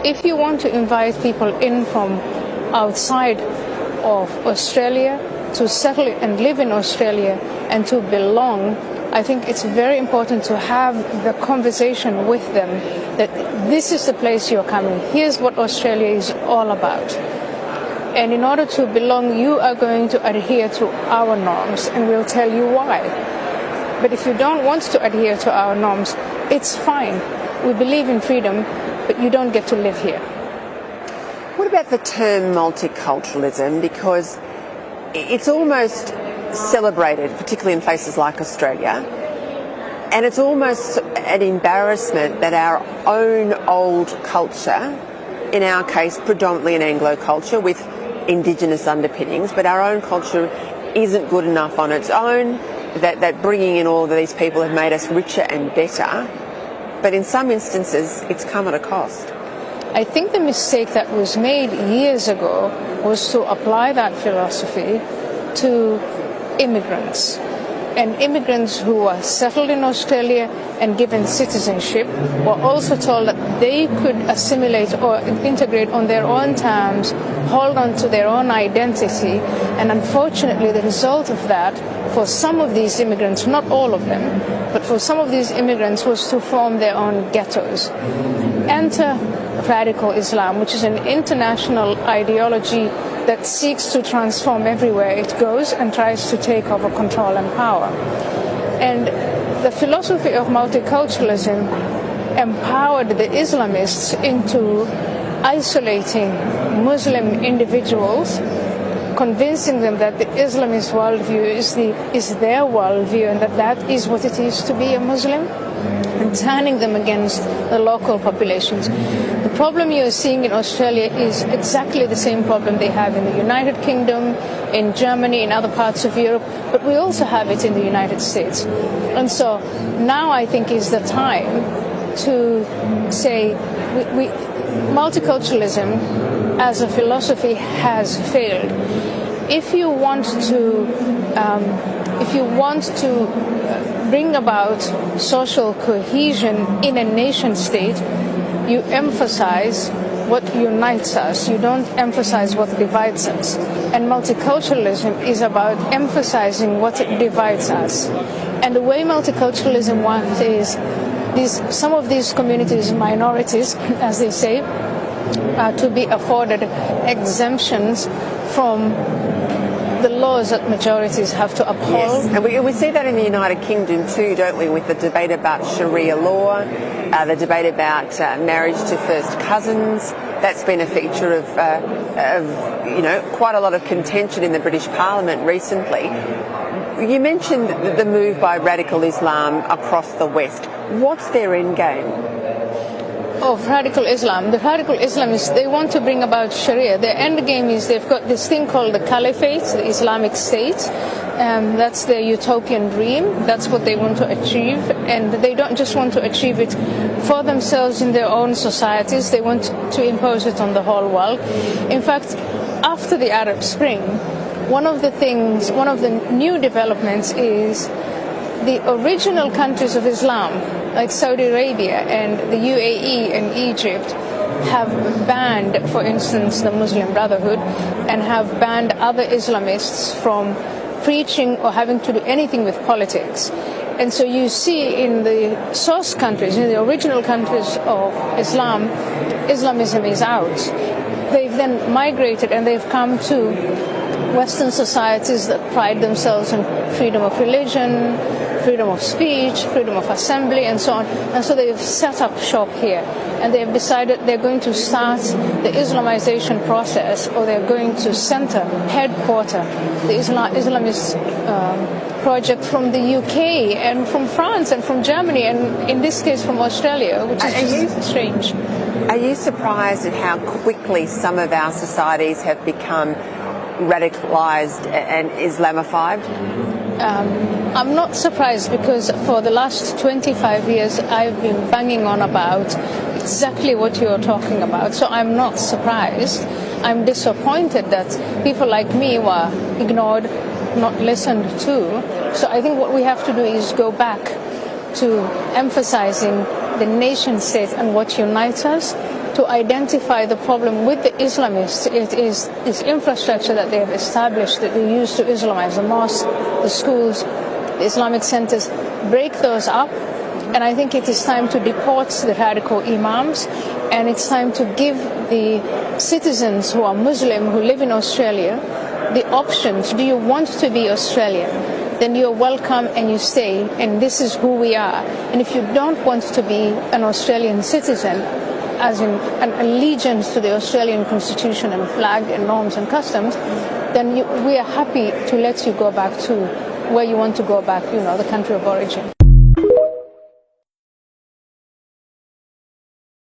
If you want to invite people in from outside of Australia to settle and live in Australia and to belong, I think it's very important to have the conversation with them that this is the place you're coming. Here's what Australia is all about. And in order to belong, you are going to adhere to our norms, and we'll tell you why. But if you don't want to adhere to our norms, it's fine. We believe in freedom, but you don't get to live here. What about the term multiculturalism? Because it's almost celebrated, particularly in places like Australia, and it's almost an embarrassment that our own old culture, in our case predominantly an Anglo culture with Indigenous underpinnings, but our own culture isn't good enough on its own, that bringing in all of these people have made us richer and better, but in some instances it's come at a cost. I think the mistake that was made years ago was to apply that philosophy to immigrants. And immigrants who were settled in Australia and given citizenship were also told that they could assimilate or integrate on their own terms, hold on to their own identity. And unfortunately, the result of that for some of these immigrants, not all of them, but for some of these immigrants was to form their own ghettos. Enter radical Islam, which is an international ideology that seeks to transform everywhere it goes and tries to take over control and power. And the philosophy of multiculturalism empowered the Islamists into isolating Muslim individuals, convincing them that the Islamist worldview is their worldview and that is what it is to be a Muslim, and turning them against the local populations. The problem you're seeing in Australia is exactly the same problem they have in the United Kingdom, in Germany, in other parts of Europe, but we also have it in the United States. And so now I think is the time to say multiculturalism as a philosophy has failed. If you want to bring about social cohesion in a nation state, you emphasize what unites us. You don't emphasize what divides us. And multiculturalism is about emphasizing what divides us. And the way multiculturalism works is some of these communities, minorities, as they say, are to be afforded exemptions from the laws that majorities have to uphold. Yes, and we see that in the United Kingdom too, don't we, with the debate about Sharia law, the debate about marriage to first cousins. That's been a feature of quite a lot of contention in the British Parliament recently. You mentioned the move by radical Islam across the West. What's their end game? Of radical Islam. The radical Islamists, they want to bring about Sharia. Their end game is they've got this thing called the Caliphate, the Islamic State. That's their utopian dream. That's what they want to achieve. And they don't just want to achieve it for themselves in their own societies. They want to impose it on the whole world. In fact, after the Arab Spring, one of the new developments is the original countries of Islam, like Saudi Arabia and the UAE and Egypt, have banned, for instance, the Muslim Brotherhood, and have banned other Islamists from preaching or having to do anything with politics. And so you see in the source countries, in the original countries of Islam, Islamism is out. They've then migrated and they've come to Western societies that pride themselves on freedom of religion, freedom of speech, freedom of assembly, and so on. And so they've set up shop here, and they've decided they're going to start the Islamization process, or they're going to headquarter the Islamist project from the UK and from France and from Germany, and in this case from Australia, which is just strange. Are you surprised at how quickly some of our societies have become radicalized and Islamified? I'm not surprised, because for the last 25 years I've been banging on about exactly what you're talking about. So I'm not surprised. I'm disappointed that people like me were ignored, not listened to. So I think what we have to do is go back to emphasizing the nation state and what unites us, to identify the problem with the Islamists. It is this infrastructure that they have established that they use to Islamize the mosques, the schools, the Islamic centers. Break those up. And I think it is time to deport the radical imams, and it's time to give the citizens who are Muslim, who live in Australia, the options. Do you want to be Australian? Then you're welcome and you stay, and this is who we are. And if you don't want to be an Australian citizen, as in an allegiance to the Australian constitution and flag and norms and customs, then we are happy to let you go back to where you want to go back, the country of origin.